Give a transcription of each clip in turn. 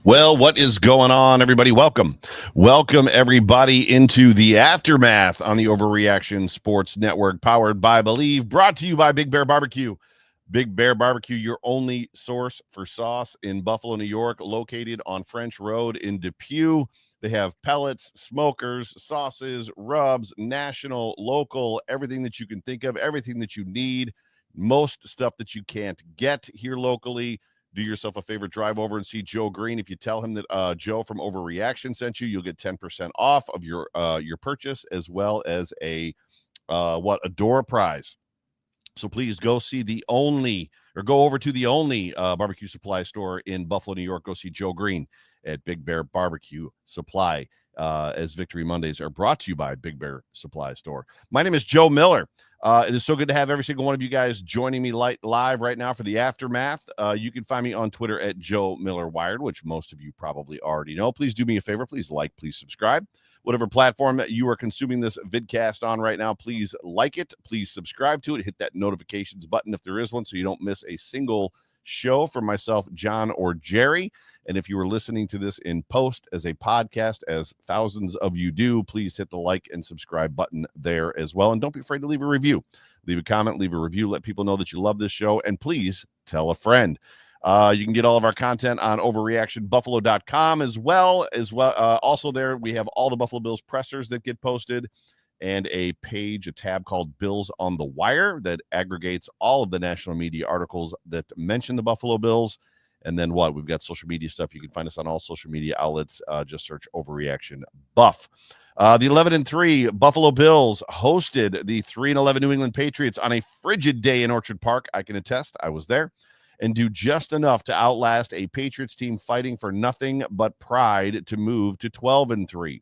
Well, what is going on, everybody? Welcome, everybody, into the aftermath on the Overreaction Sports Network, powered by Believe, brought to you by Big Bear Barbecue. Big Bear Barbecue, your only source for sauce in Buffalo, New York, located on French Road in Depew. They have pellets, smokers, sauces, rubs, national, local, everything that you can think of, everything that you need, most stuff that you can't get here locally. Do yourself a favor, drive over and see Joe Green. If you tell him that Joe from Overreaction sent you, you'll get 10% off of your purchase, as well as a door prize. So please go see go over to the only barbecue supply store in Buffalo, New York. Go see Joe Green at Big Bear Barbecue Supply, as Victory Mondays are brought to you by Big Bear Supply Store. My name is Joe Miller. It is so good to have every single one of you guys joining me live right now for the aftermath. You can find me on Twitter at Joe Miller Wired, which most of you probably already know. Please do me a favor. Please like, please subscribe. Whatever platform that you are consuming this vidcast on right now, please like it. Please subscribe to it. Hit that notifications button if there is one so you don't miss a single show from myself, John, or Jerry. And if you are listening to this in post as a podcast, as thousands of you do, please hit the like and subscribe button there as well. And don't be afraid to leave a review. Leave a comment, leave a review. Let people know that you love this show. And please tell a friend. You can get all of our content on overreactionbuffalo.com as well. Also there, we have all the Buffalo Bills pressers that get posted, and a tab called Bills on the Wire that aggregates all of the national media articles that mention the Buffalo Bills. And then we've got social media stuff. You can find us on all social media outlets. Just search Overreaction Buff. The 11-3 Buffalo Bills hosted the 3-11 New England Patriots on a frigid day in Orchard Park. I can attest, I was there. And do just enough to outlast a Patriots team fighting for nothing but pride to move to 12-3.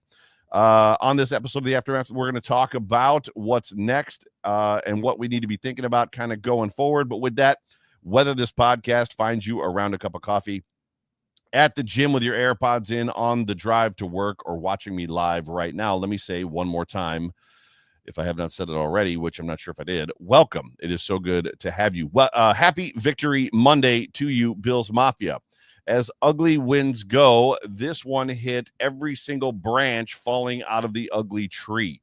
On this episode of the Aftermath, we're going to talk about what's next and what we need to be thinking about kind of going forward. But with that, whether this podcast finds you around a cup of coffee, at the gym with your AirPods in, on the drive to work, or watching me live right now, let me say one more time, if I have not said it already, which I'm not sure if I did, welcome. It is so good to have you. Well, happy Victory Monday to you, Bills Mafia. As ugly winds go, this one hit every single branch falling out of the ugly tree.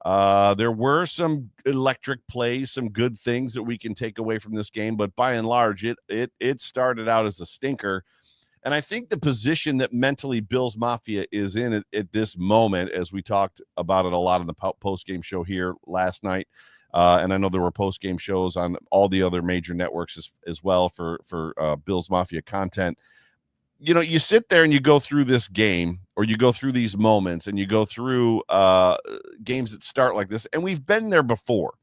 There were some electric plays, some good things that we can take away from this game, but by and large, it started out as a stinker. And I think the position that mentally Bills Mafia is in at this moment, as we talked about it a lot on the post-game show here last night, and I know there were post-game shows on all the other major networks as well for Bills Mafia content. You know, you sit there and you go through this game, or you go through these moments, and you go through games that start like this, and we've been there before.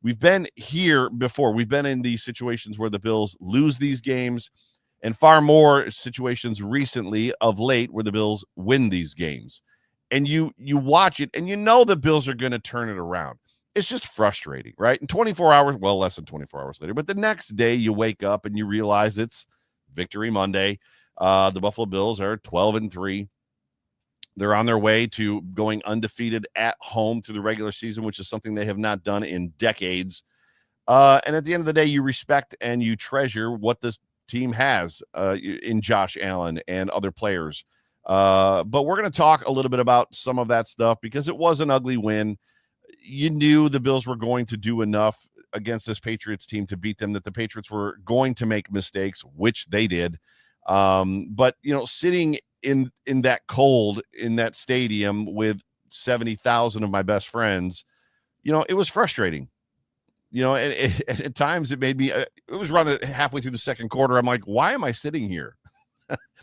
We've been here before. We've been in these situations where the Bills lose these games, and far more situations recently of late where the Bills win these games. And you watch it, and you know the Bills are going to turn it around. It's just frustrating, right? And 24 hours, well, less than 24 hours later, but the next day you wake up and you realize it's Victory Monday. The Buffalo Bills are 12-3. They're on their way to going undefeated at home through the regular season, which is something they have not done in decades. And at the end of the day, you respect and you treasure what this team has in Josh Allen and other players. But we're going to talk a little bit about some of that stuff because it was an ugly win. You knew the Bills were going to do enough against this Patriots team to beat them, that the Patriots were going to make mistakes, which they did. But, you know, sitting in that cold in that stadium with 70,000 of my best friends, you know, it was frustrating. You know, and at times it made me, it was around halfway through the second quarter. I'm like, why am I sitting here?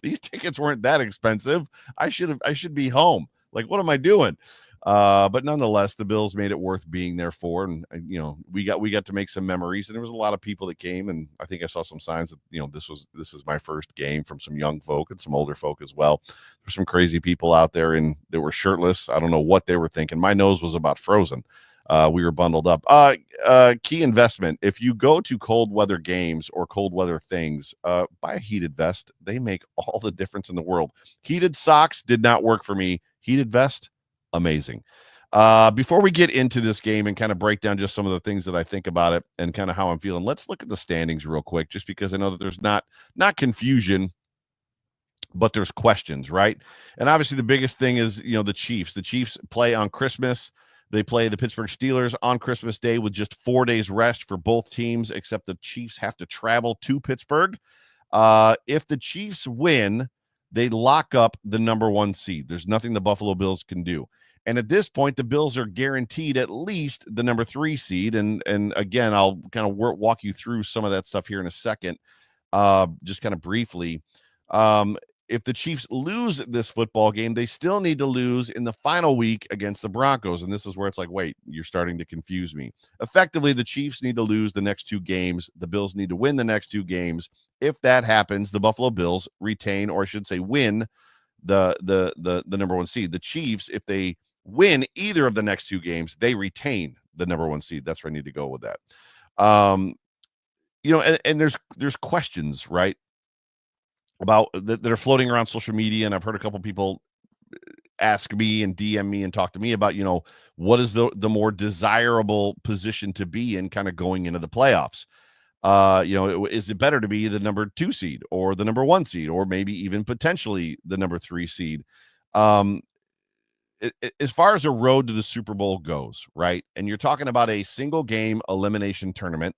These tickets weren't that expensive. I should be home. Like, what am I doing? But nonetheless, the Bills made it worth being there for. And, you know, we got to make some memories, and there was a lot of people that came, and I think I saw some signs that, you know, this is my first game, from some young folk and some older folk as well. There's some crazy people out there, and they were shirtless. I don't know what they were thinking. My nose was about frozen. We were bundled up. Key investment. If you go to cold weather games or cold weather things, buy a heated vest. They make all the difference in the world. Heated socks did not work for me. Heated vest, amazing. Before we get into this game and kind of break down just some of the things that I think about it and kind of how I'm feeling, let's look at the standings real quick, just because I know that there's not confusion, but there's questions, right? And obviously the biggest thing is, the Chiefs. The Chiefs play on Christmas. They play the Pittsburgh Steelers on Christmas Day with just 4 days rest for both teams, except the Chiefs have to travel to Pittsburgh. If the Chiefs win, they lock up the number 1 seed. There's nothing the Buffalo Bills can do. And at this point, the Bills are guaranteed at least the number 3 seed. And again, I'll kind of walk you through some of that stuff here in a second, just kind of briefly. If the Chiefs lose this football game, they still need to lose in the final week against the Broncos. And this is where it's like, wait, you're starting to confuse me. Effectively, the Chiefs need to lose the next 2 games. The Bills need to win the next 2 games. If that happens, the Buffalo Bills retain, or I should say win, the number 1 seed. The Chiefs, if they win either of the next 2 games, they retain the number 1 seed. That's where I need to go with that. And there's questions, right, about that are floating around social media, and I've heard a couple people ask me and DM me and talk to me about, what is the more desirable position to be in kind of going into the playoffs. Is it better to be the number 2 seed or the number 1 seed, or maybe even potentially the number 3 seed? As far as the road to the Super Bowl goes, right, and you're talking about a single game elimination tournament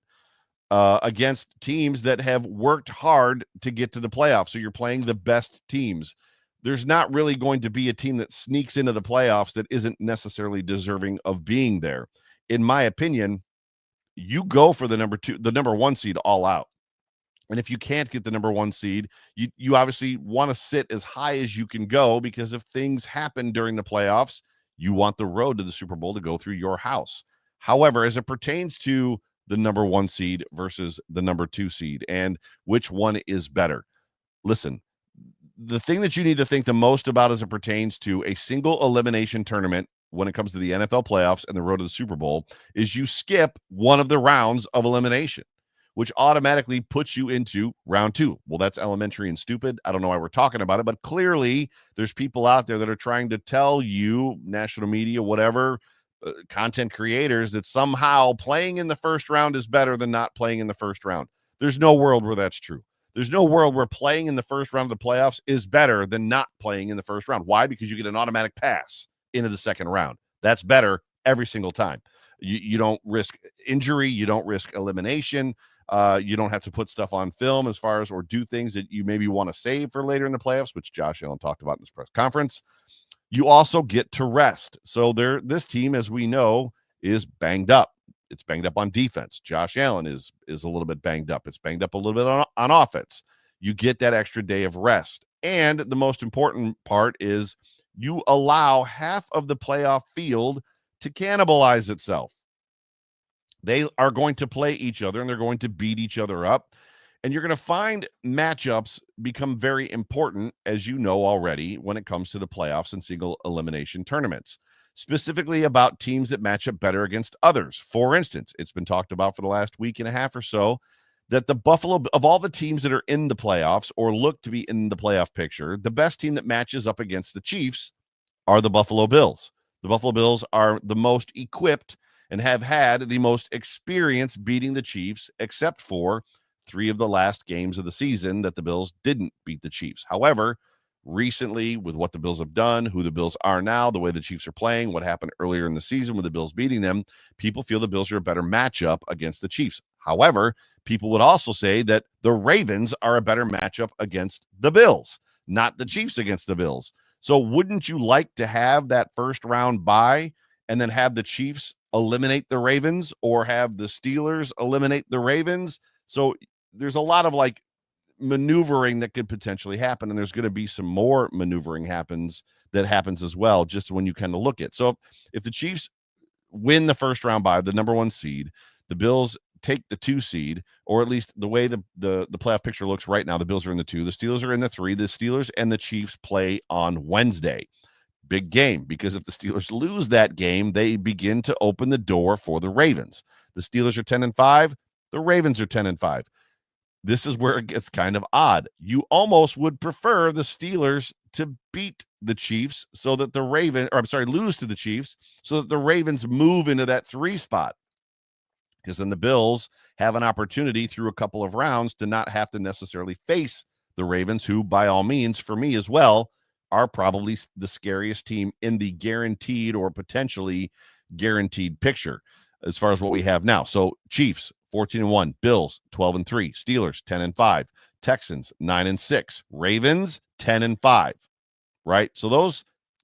against teams that have worked hard to get to the playoffs. So you're playing the best teams. There's not really going to be a team that sneaks into the playoffs that isn't necessarily deserving of being there. In my opinion, you go for the number 1 seed all out. And if you can't get the number 1 seed, you obviously want to sit as high as you can go, because if things happen during the playoffs, you want the road to the Super Bowl to go through your house. However, as it pertains to the number 1 seed versus the number 2 seed and which one is better, listen, the thing that you need to think the most about as it pertains to a single elimination tournament when it comes to the NFL playoffs and the road to the Super Bowl is you skip one of the rounds of elimination, which automatically puts you into round 2. Well, that's elementary and stupid. I don't know why we're talking about it, but clearly there's people out there that are trying to tell you, national media, whatever, content creators, that somehow playing in the first round is better than not playing in the first round. There's no world where that's true. There's no world where playing in the first round of the playoffs is better than not playing in the first round. Why? Because you get an automatic pass into the second round. That's better every single time. You don't risk injury. You don't risk elimination. You don't have to put stuff on film or do things that you maybe want to save for later in the playoffs, which Josh Allen talked about in his press conference. You also get to rest. So this team, as we know, is banged up. It's banged up on defense. Josh Allen is a little bit banged up. It's banged up a little bit on offense. You get that extra day of rest. And the most important part is you allow half of the playoff field to cannibalize itself. They are going to play each other, and they're going to beat each other up. And you're going to find matchups become very important, as you know already, when it comes to the playoffs and single elimination tournaments, specifically about teams that match up better against others. For instance, it's been talked about for the last week and a half or so that the Buffalo, of all the teams that are in the playoffs or look to be in the playoff picture, the best team that matches up against the Chiefs are the Buffalo Bills. The Buffalo Bills are the most equipped and have had the most experience beating the Chiefs, except for 3 of the last games of the season that the Bills didn't beat the Chiefs. However, recently, with what the Bills have done, who the Bills are now, the way the Chiefs are playing, what happened earlier in the season with the Bills beating them, people feel the Bills are a better matchup against the Chiefs. However, people would also say that the Ravens are a better matchup against the Bills, not the Chiefs against the Bills. So wouldn't you like to have that first round bye and then have the Chiefs eliminate the Ravens, or have the Steelers eliminate the Ravens? So there's a lot of maneuvering that could potentially happen, and there's going to be some more maneuvering happens as well, just when you kind of look at. So if the Chiefs win the first round by the number 1 seed, the Bills take the 2 seed, or at least the way the playoff picture looks right now, the Bills are in the 2, the Steelers are in the 3, the Steelers and the Chiefs play on Wednesday. Big game, because if the Steelers lose that game, they begin to open the door for the Ravens. The Steelers are 10-5, the Ravens are 10-5. This is where it gets kind of odd. You almost would prefer the Steelers to beat the Chiefs so that lose to the Chiefs so that the Ravens move into that 3 spot. Because then the Bills have an opportunity through a couple of rounds to not have to necessarily face the Ravens, who by all means, for me as well, are probably the scariest team in the guaranteed or potentially guaranteed picture as far as what we have now. So Chiefs 14-1, Bills 12-3, Steelers 10-5, Texans 9-6, Ravens 10-5. Right? So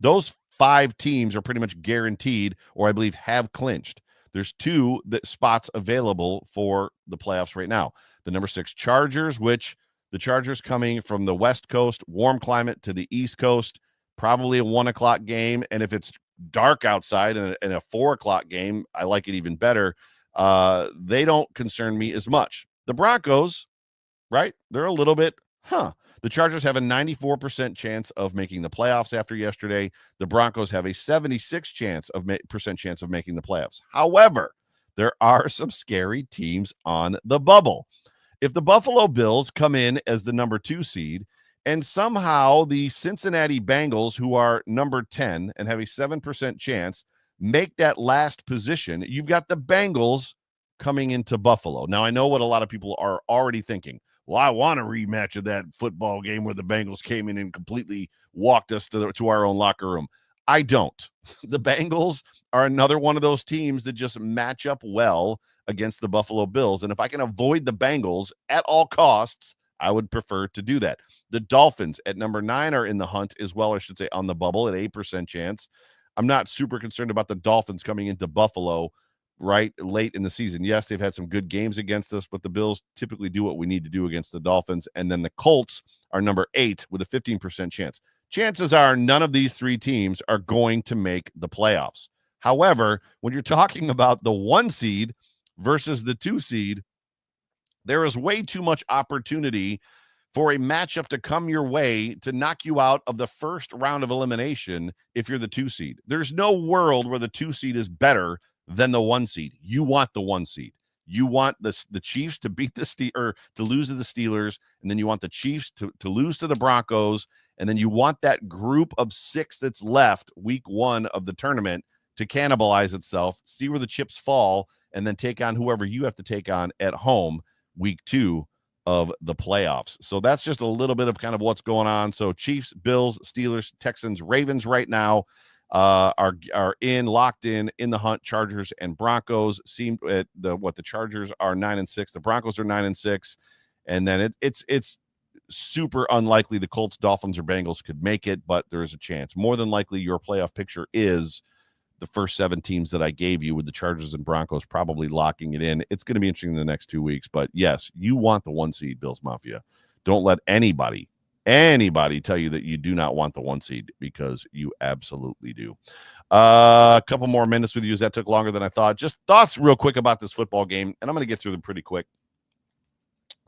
those 5 teams are pretty much guaranteed, or I believe have clinched. There's 2 spots available for the playoffs right now. The number 6 Chargers, which the Chargers coming from the West Coast, warm climate, to the East Coast, probably a 1 o'clock game. And if it's dark outside and a 4 o'clock game, I like it even better. They don't concern me as much. The Broncos, right? They're a little bit, The Chargers have a 94% chance of making the playoffs after yesterday. The Broncos have a 76% chance of making the playoffs. However, there are some scary teams on the bubble. If the Buffalo Bills come in as the number 2 seed, and somehow the Cincinnati Bengals, who are number 10 and have a 7% chance, make that last position, you've got the Bengals coming into Buffalo. Now, I know what a lot of people are already thinking. Well, I want a rematch of that football game where the Bengals came in and completely walked us to our own locker room. I don't. The Bengals are another one of those teams that just match up well against the Buffalo Bills. And if I can avoid the Bengals at all costs, I would prefer to do that. The Dolphins at number 9 are in the hunt as well, I should say, on the bubble at 8% chance. I'm not super concerned about the Dolphins coming into Buffalo right late in the season. Yes, they've had some good games against us, but the Bills typically do what we need to do against the Dolphins. And then the Colts are number 8 with a 15% chance. Chances are none of these 3 teams are going to make the playoffs. However, when you're talking about the 1 seed versus the 2 seed, there is way too much opportunity for a matchup to come your way to knock you out of the first round of elimination if you're the 2 seed. There's no world where the 2 seed is better than the 1 seed. You want the 1 seed. You want the Chiefs to beat to lose to the Steelers, and then you want the Chiefs to lose to the Broncos, and then you want that group of 6 that's left week 1 of the tournament to cannibalize itself, see where the chips fall, and then take on whoever you have to take on at home week 2 of the playoffs. So that's just a little bit of kind of what's going on. So Chiefs, Bills, Steelers, Texans, Ravens right now are locked in the hunt. Chargers and Broncos seem at the Chargers are 9-6, the Broncos are 9-6, and then it's super unlikely the Colts, Dolphins, or Bengals could make it, but there is a chance. More than likely, your playoff picture is the first 7 teams that I gave you, with the Chargers and Broncos probably locking it in. It's going to be interesting in the next 2 weeks, but yes, you want the 1 seed, Bills Mafia. Don't let anybody tell you that you do not want the 1 seed, because you absolutely do. A couple more minutes with you, as that took longer than I thought. Just thoughts real quick about this football game, and I'm going to get through them pretty quick.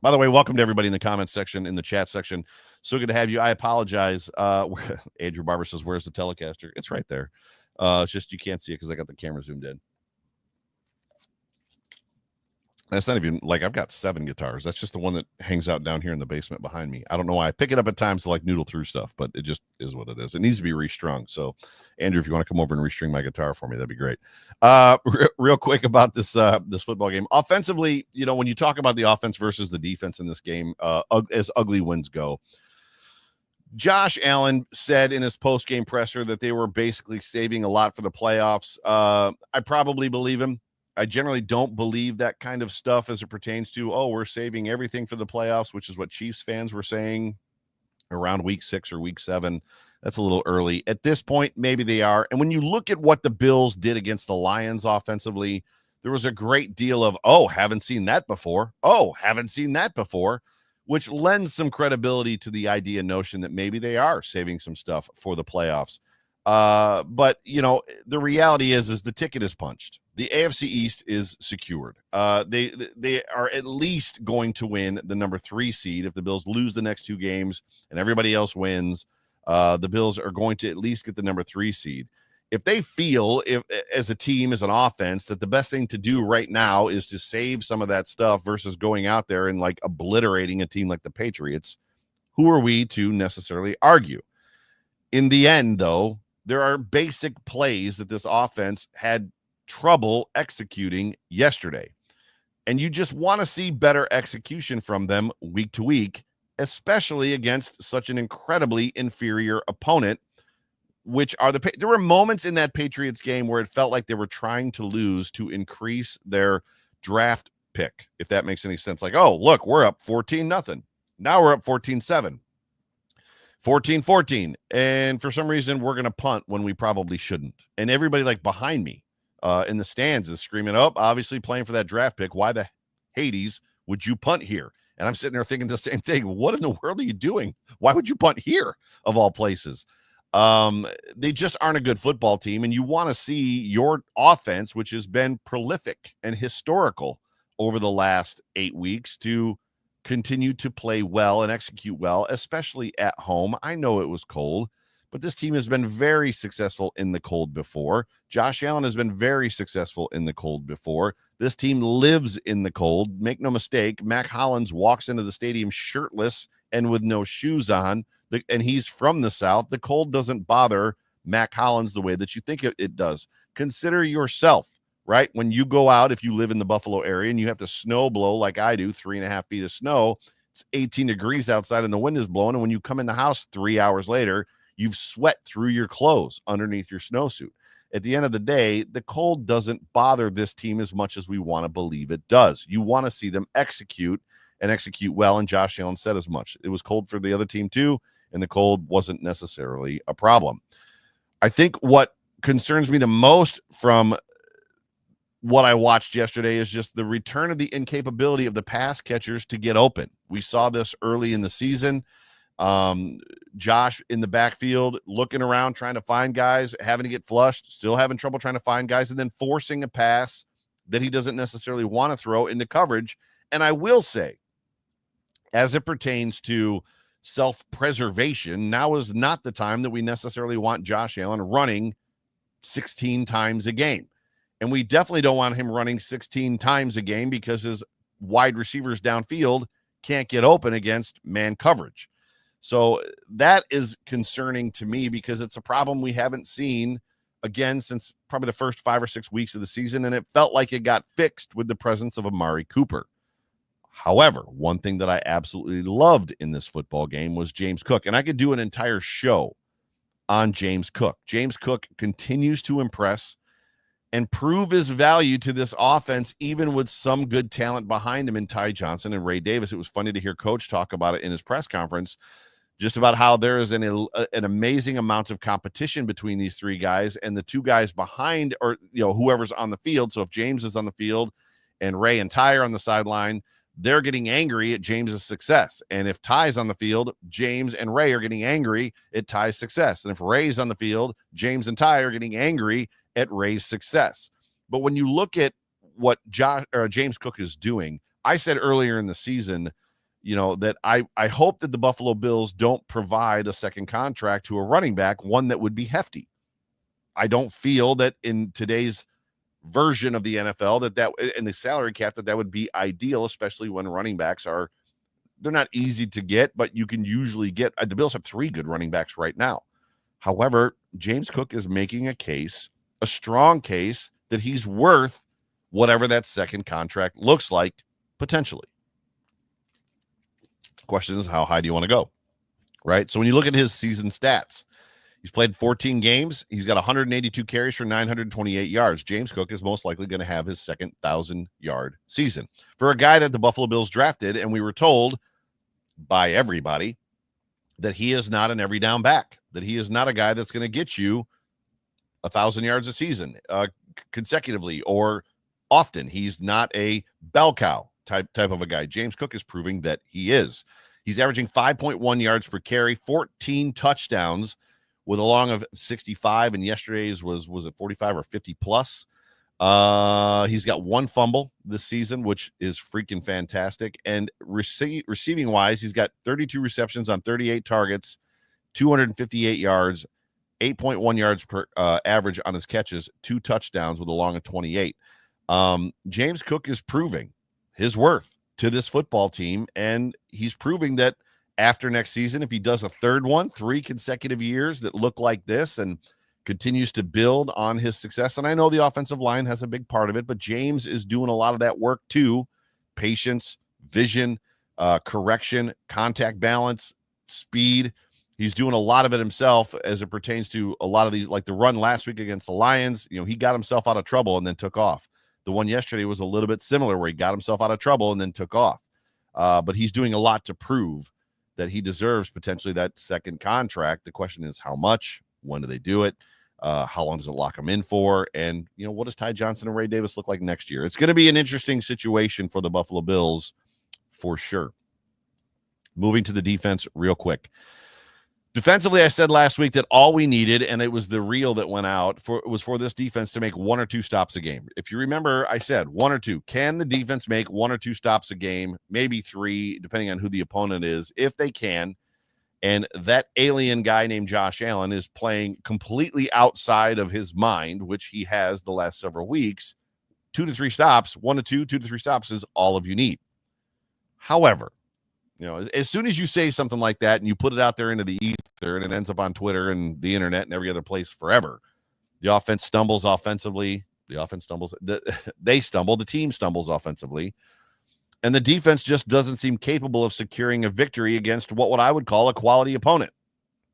By the way, welcome to everybody in the comments section, in the chat section. So good to have you. I apologize. Andrew Barber says, where's the Telecaster? It's right there. It's just you can't see it because I got the camera zoomed in. That's not even like I've got 7 guitars. That's just the one that hangs out down here in the basement behind me. I don't know why. I pick it up at times to like noodle through stuff, but it just is what it is. It needs to be restrung. So, Andrew, if you want to come over and restring my guitar for me, that'd be great. Real quick about this football game. Offensively, when you talk about the offense versus the defense in this game, as ugly wins go, Josh Allen said in his post-game presser that they were basically saving a lot for the playoffs. I probably believe him. I generally don't believe that kind of stuff as it pertains to, we're saving everything for the playoffs, which is what Chiefs fans were saying around week 6 or week 7. That's a little early. At this point, maybe they are. And when you look at what the Bills did against the Lions offensively, there was a great deal of, haven't seen that before. Haven't seen that before, which lends some credibility to the idea notion that maybe they are saving some stuff for the playoffs. But the reality is the ticket is punched. The AFC East is secured. They are at least going to win the number 3 seed. If the Bills lose the next 2 games and everybody else wins, the Bills are going to at least get the number 3 seed. If they feel, as a team, as an offense, that the best thing to do right now is to save some of that stuff versus going out there and like obliterating a team like the Patriots, who are we to necessarily argue? In the end, though, there are basic plays that this offense had trouble executing yesterday. And you just want to see better execution from them week to week especially against such an incredibly inferior opponent, which are there were moments in that Patriots game where it felt like they were trying to lose to increase their draft pick, if that makes any sense. Like, oh, look, we're up 14-0. Now we're up 14-7. 14-14, and for some reason we're going to punt when we probably shouldn't. And everybody like behind me in the stands is screaming, oh, obviously playing for that draft pick. Why the Hades would you punt here? And I'm sitting there thinking the same thing. What in the world are you doing? Why would you punt here of all places? They just aren't a good football team, and you want to see your offense, which has been prolific and historical over the last 8 weeks, to continue to play well and execute well, especially at home. I know it was cold, but this team has been very successful in the cold before. Josh Allen has been very successful in the cold before. This team lives in the cold. Make no mistake, Mac Hollins walks into the stadium shirtless and with no shoes on, and he's from the South. The cold doesn't bother Mac Hollins the way that you think it does. Consider yourself, right? When you go out, if you live in the Buffalo area and you have to snow blow like I do, 3.5 feet of snow, it's 18 degrees outside and the wind is blowing. And when you come in the house 3 hours later, you've sweat through your clothes underneath your snowsuit. At the end of the day, the cold doesn't bother this team as much as we want to believe it does. You want to see them execute and execute well, and Josh Allen said as much. It was cold for the other team too, and the cold wasn't necessarily a problem. I think what concerns me the most from what I watched yesterday is just the return of the incapability of the pass catchers to get open. We saw this early in the season. Josh in the backfield, looking around, trying to find guys, having to get flushed, still having trouble trying to find guys, and then forcing a pass that he doesn't necessarily want to throw into coverage. And I will say, as it pertains to self-preservation, now is not the time that we necessarily want Josh Allen running 16 times a game. And we definitely don't want him running 16 times a game because his wide receivers downfield can't get open against man coverage. So that is concerning to me because it's a problem we haven't seen again since probably the first 5 or 6 weeks of the season. And it felt like it got fixed with the presence of Amari Cooper. However, one thing that I absolutely loved in this football game was James Cook. And I could do an entire show on James Cook. James Cook continues to impress and prove his value to this offense, even with some good talent behind him in Ty Johnson and Ray Davis. It was funny to hear Coach talk about it in his press conference, just about how there is an amazing amount of competition between these three guys and the two guys behind, or whoever's on the field. So if James is on the field and Ray and Ty are on the sideline, they're getting angry at James's success. And if Ty's on the field, James and Ray are getting angry at Ty's success. And if Ray's on the field, James and Ty are getting angry at Ray's success. But when you look at what James Cook is doing, I said earlier in the season, that I hope that the Buffalo Bills don't provide a second contract to a running back, one that would be hefty. I don't feel that in today's version of the NFL that and the salary cap that would be ideal, especially when running backs they're not easy to get, but you can usually get. The Bills have 3 good running backs right now. However, James Cook is making a strong case that he's worth whatever that second contract looks like potentially. The question is, how high do you want to go? Right? So when you look at his season stats, he's played 14 games. He's got 182 carries for 928 yards. James Cook is most likely going to have his second 1,000-yard season. For a guy that the Buffalo Bills drafted, and we were told by everybody that he is not an every down back, that he is not a guy that's going to get you 1,000 yards a season consecutively or often. He's not a bell cow type of a guy. James Cook is proving that he is. He's averaging 5.1 yards per carry, 14 touchdowns with a long of 65, and yesterday's was it 45 or 50 plus. He's got 1 fumble this season, which is freaking fantastic. And receiving wise, he's got 32 receptions on 38 targets, 258 yards, 8.1 yards per average on his catches, 2 touchdowns with a long of 28. James Cook is proving his worth to this football team, and he's proving that after next season, if he does a third one, 3 consecutive years that look like this and continues to build on his success. And I know the offensive line has a big part of it, but James is doing a lot of that work too. Patience, vision, correction, contact balance, speed. He's doing a lot of it himself as it pertains to a lot of these, like the run last week against the Lions. He got himself out of trouble and then took off. The one yesterday was a little bit similar where he got himself out of trouble and then took off. But he's doing a lot to prove that he deserves potentially that second contract. The question is how much, when do they do it? How long does it lock him in for? And, what does Ty Johnson and Ray Davis look like next year? It's going to be an interesting situation for the Buffalo Bills for sure. Moving to the defense real quick. Defensively, I said last week that all we needed, and it was the reel that went out, was for this defense to make 1 or 2 stops a game. If you remember, I said 1 or 2. Can the defense make 1 or 2 stops a game? Maybe 3, depending on who the opponent is, if they can. And that alien guy named Josh Allen is playing completely outside of his mind, which he has the last several weeks. 2 to 3 stops, 1 to 2, 2 to 3 stops is all of you need. However, as soon as you say something like that and you put it out there into the ether and it ends up on Twitter and the internet and every other place forever, the offense stumbles offensively. The offense stumbles. They stumble. The team stumbles offensively. And the defense just doesn't seem capable of securing a victory against what I would call a quality opponent,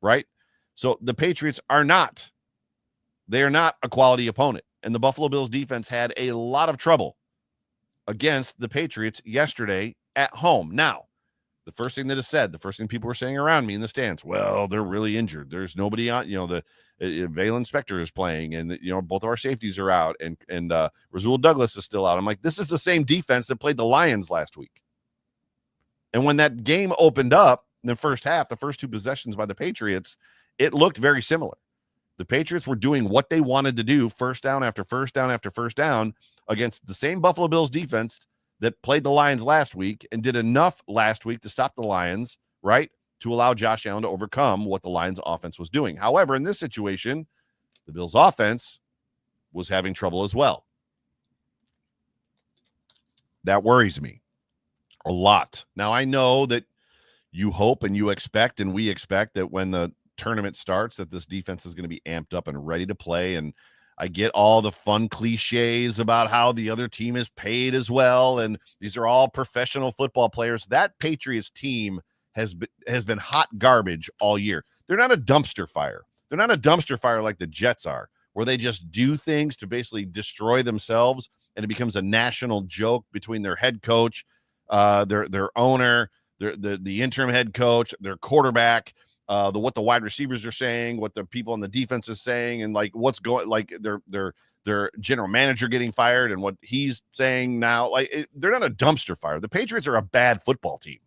right? So the Patriots are not. They are not a quality opponent. And the Buffalo Bills defense had a lot of trouble against the Patriots yesterday at home. Now, the first thing that is said, the first thing people were saying around me in the stands, well, they're really injured. There's nobody on, Valen Spector is playing, and both of our safeties are out, and Rasul Douglas is still out. I'm like, this is the same defense that played the Lions last week. And when that game opened up in the first half, the first 2 possessions by the Patriots, it looked very similar. The Patriots were doing what they wanted to do, first down after first down after first down, against the same Buffalo Bills defense that played the Lions last week and did enough last week to stop the Lions, right, to allow Josh Allen to overcome what the Lions offense was doing. However, in this situation, the Bills offense was having trouble as well. That worries me a lot. Now, I know that you hope and you expect and we expect that when the tournament starts that this defense is going to be amped up and ready to play. And I get all the fun cliches about how the other team is paid as well, and these are all professional football players. That Patriots team has been hot garbage all year. They're not a dumpster fire. They're not a dumpster fire like the Jets are, where they just do things to basically destroy themselves, and it becomes a national joke between their head coach, their owner, the interim head coach, their quarterback, what the wide receivers are saying, what the people on the defense is saying, and like what's going, like their general manager getting fired and what he's saying now. They're not a dumpster fire. The Patriots are a bad football team.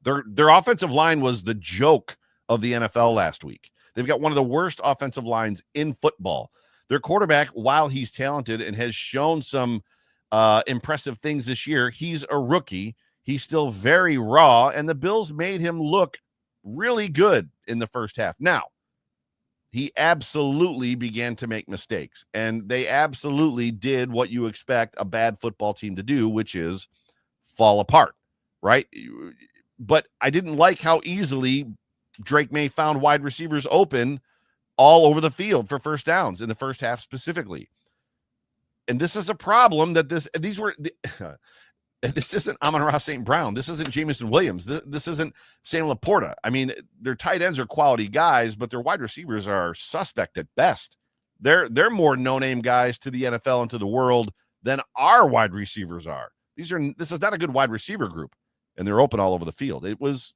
Their offensive line was the joke of the NFL last week. They've got one of the worst offensive lines in football. Their quarterback, while he's talented and has shown some impressive things this year, he's a rookie. He's still very raw, and the Bills made him look really good in the first half. Now, he absolutely began to make mistakes, and they absolutely did what you expect a bad football team to do, which is fall apart, right? But I didn't like how easily Drake Maye found wide receivers open all over the field for first downs in the first half specifically. And this is a problem that this isn't Amon-Ra St. Brown. This isn't Jamison Williams. This isn't Sam Laporta. I mean, their tight ends are quality guys, but their wide receivers are suspect at best. They're more no-name guys to the NFL and to the world than our wide receivers are. This is not a good wide receiver group, and they're open all over the field. It was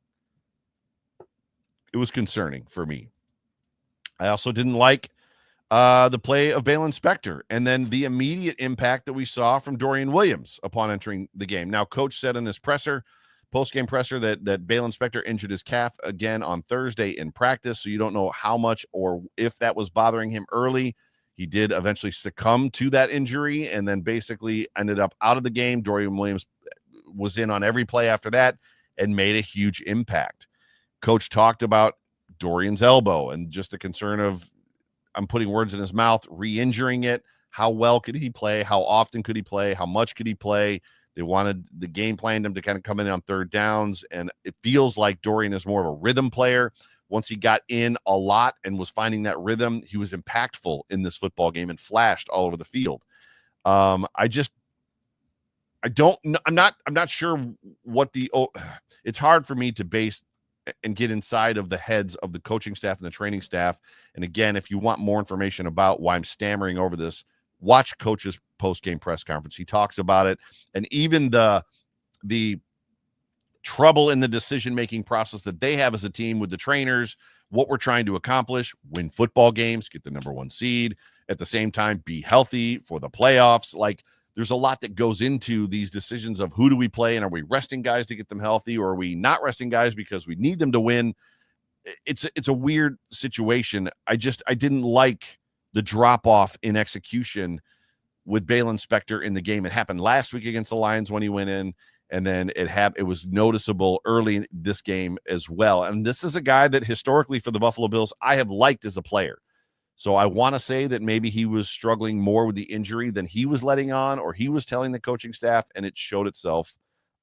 concerning for me. I also didn't like the play of Valen Spector, and then the immediate impact that we saw from Dorian Williams upon entering the game. Now, Coach said in his post-game presser, that Valen Spector injured his calf again on Thursday in practice, so you don't know how much or if that was bothering him early. He did eventually succumb to that injury and then basically ended up out of the game. Dorian Williams was in on every play after that and made a huge impact. Coach talked about Dorian's elbow and just the concern of, I'm putting words in his mouth, re-injuring it. How well could he play? How often could he play? How much could he play? They wanted the game planned him to kind of come in on third downs, and it feels like Dorian is more of a rhythm player. Once he got in a lot and was finding that rhythm, he was impactful in this football game and flashed all over the field. I'm not sure what it's hard for me to base and get inside of the heads of the coaching staff and the training staff. And again, if you want more information about why I'm stammering over this, watch Coach's post-game press conference. He talks about it, and even the trouble in the decision-making process that they have as a team with the trainers, what we're trying to accomplish, win football games, get the number 1 seed, at the same time, be healthy for the playoffs. Like, there's a lot that goes into these decisions of who do we play, and are we resting guys to get them healthy, or are we not resting guys because we need them to win? It's a weird situation. I didn't like the drop-off in execution with Balin Spector in the game. It happened last week against the Lions when he went in, and then it was noticeable early in this game as well. And this is a guy that historically for the Buffalo Bills I have liked as a player. So I want to say that maybe he was struggling more with the injury than he was letting on, or he was telling the coaching staff, and it showed itself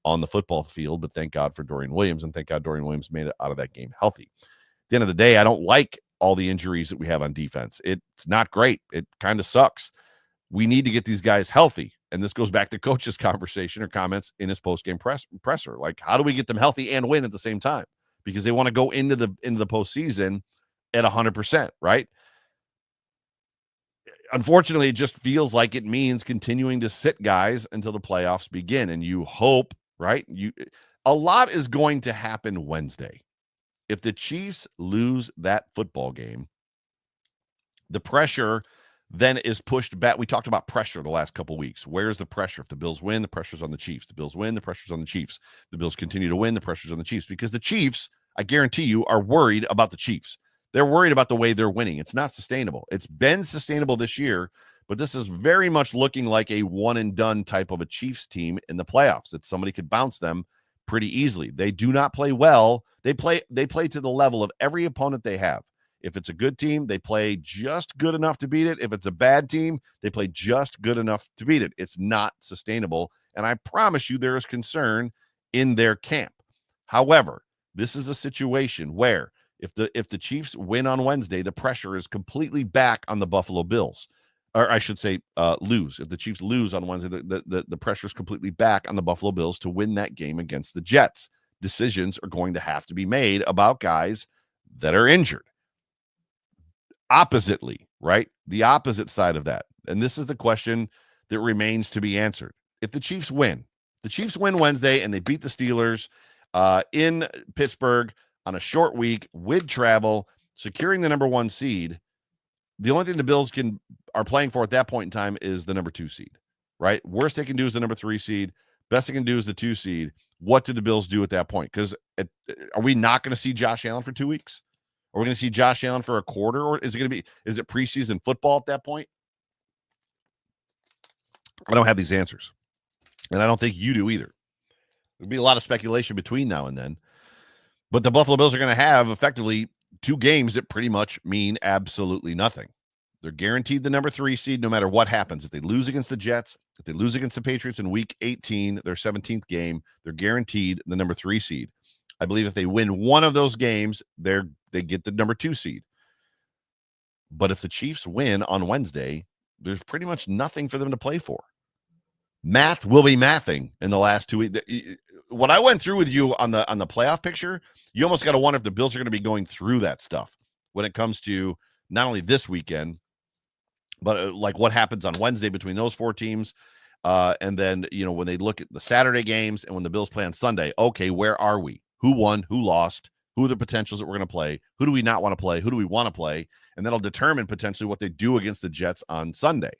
on the football field. But thank God for Dorian Williams, and thank God Dorian Williams made it out of that game healthy. At the end of the day, I don't like all the injuries that we have on defense. It's not great. It kind of sucks. We need to get these guys healthy. And this goes back to Coach's conversation or comments in his post-game presser. Like, how do we get them healthy and win at the same time? Because they want to go into the postseason at 100%, right? Unfortunately, it just feels like it means continuing to sit guys until the playoffs begin. And you hope, right? A lot is going to happen Wednesday. If the Chiefs lose that football game, the pressure then is pushed back. We talked about pressure the last couple of weeks. Where's the pressure? If the Bills win, the pressure's on the Chiefs. The Bills win, the pressure's on the Chiefs. The Bills continue to win, the pressure's on the Chiefs. Because the Chiefs, I guarantee you, are worried about the Chiefs. They're worried about the way they're winning. It's not sustainable. It's been sustainable this year, but this is very much looking like a one-and-done type of a Chiefs team in the playoffs, that somebody could bounce them pretty easily. They do not play well. They play to the level of every opponent they have. If it's a good team, they play just good enough to beat it. If it's a bad team, they play just good enough to beat it. It's not sustainable. And I promise you there is concern in their camp. However, this is a situation where if the Chiefs win on Wednesday, the pressure is completely back on the Buffalo Bills. Or I should say lose. If the Chiefs lose on Wednesday, the pressure is completely back on the Buffalo Bills to win that game against the Jets. Decisions are going to have to be made about guys that are injured. Oppositely, right? The opposite side of that. And this is the question that remains to be answered. If the Chiefs win Wednesday and they beat the Steelers in Pittsburgh on a short week with travel, securing the number 1 seed, the only thing the Bills are playing for at that point in time is the number 2 seed, right? Worst they can do is the number 3 seed. Best they can do is the 2 seed. What do the Bills do at that point? Because are we not going to see Josh Allen for 2 weeks? Are we going to see Josh Allen for a quarter? Or is it preseason football at that point? I don't have these answers. And I don't think you do either. There'll be a lot of speculation between now and then. But the Buffalo Bills are going to have effectively 2 games that pretty much mean absolutely nothing. They're guaranteed the number 3 seed no matter what happens. If they lose against the Jets, if they lose against the Patriots in week 18, their 17th game, they're guaranteed the number 3 seed. I believe if they win one of those games, they get the number 2 seed. But if the Chiefs win on Wednesday, there's pretty much nothing for them to play for. Math will be mathing in the last 2 weeks. What I went through with you on the playoff picture, you almost got to wonder if the Bills are going to be going through that stuff when it comes to not only this weekend, but like what happens on Wednesday between those 4 teams. And then, when they look at the Saturday games and when the Bills play on Sunday, okay, where are we? Who won? Who lost? Who are the potentials that we're going to play? Who do we not want to play? Who do we want to play? And that'll determine potentially what they do against the Jets on Sunday.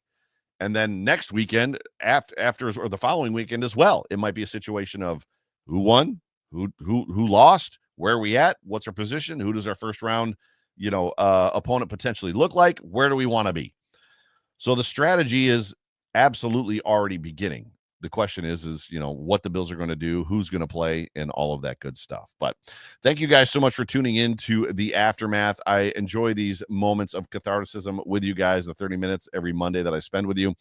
And then next weekend, after or the following weekend as well, it might be a situation of who won, who lost, where are we at, what's our position, who does our first round, opponent potentially look like, where do we want to be? So the strategy is absolutely already beginning. The question is what the Bills are going to do, who's going to play, and all of that good stuff. But thank you guys so much for tuning in to the Aftermath. I enjoy these moments of catharticism with you guys, the 30 minutes every Monday that I spend with you.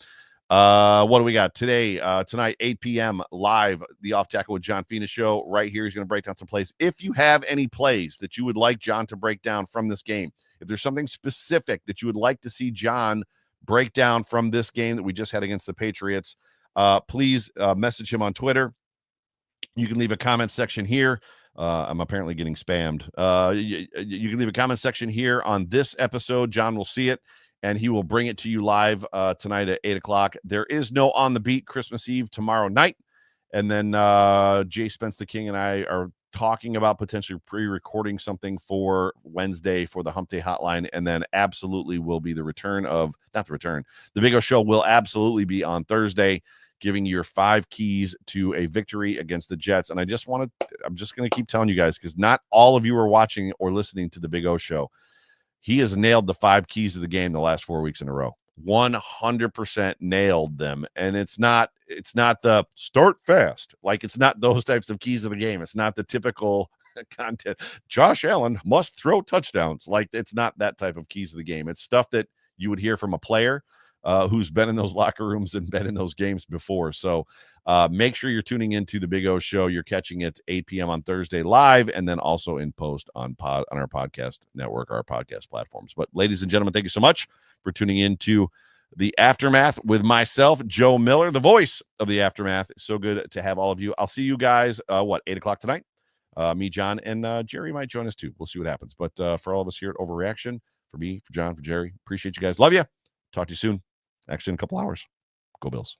What do we got today? Tonight, 8 p.m. live, the Off Tackle with John Fina show right here. He's going to break down some plays. If you have any plays that you would like John to break down from this game, if there's something specific that you would like to see John break down from this game that we just had against the Patriots, please message him on Twitter. You can leave a comment section here. I'm apparently getting spammed. You can leave a comment section here on this episode. John will see it, and he will bring it to you live tonight at 8 o'clock. There is no On the Beat Christmas Eve tomorrow night. And then Jay Spence the King and I are talking about potentially pre-recording something for Wednesday for the Hump Day Hotline, and then absolutely will be the return of, not the return, the Big O Show will absolutely be on Thursday, giving your 5 keys to a victory against the Jets. And I'm just going to keep telling you guys, because not all of you are watching or listening to the Big O Show. He has nailed the 5 keys of the game the last 4 weeks in a row. 100% nailed them. And it's not the start fast. Like, it's not those types of keys of the game. It's not the typical content. Josh Allen must throw touchdowns. Like, it's not that type of keys of the game. It's stuff that you would hear from a player who's been in those locker rooms and been in those games before. So make sure you're tuning into the Big O Show. You're catching it 8 p.m. on Thursday live, and then also in post on our podcast network, our podcast platforms. But ladies and gentlemen, thank you so much for tuning into the Aftermath with myself, Joe Miller, the voice of the Aftermath. It's so good to have all of you. I'll see you guys, 8 o'clock tonight? Me, John, and Jerry might join us too. We'll see what happens. But for all of us here at Overreaction, for me, for John, for Jerry, appreciate you guys. Love you. Talk to you soon. Actually, in a couple hours. Go Bills.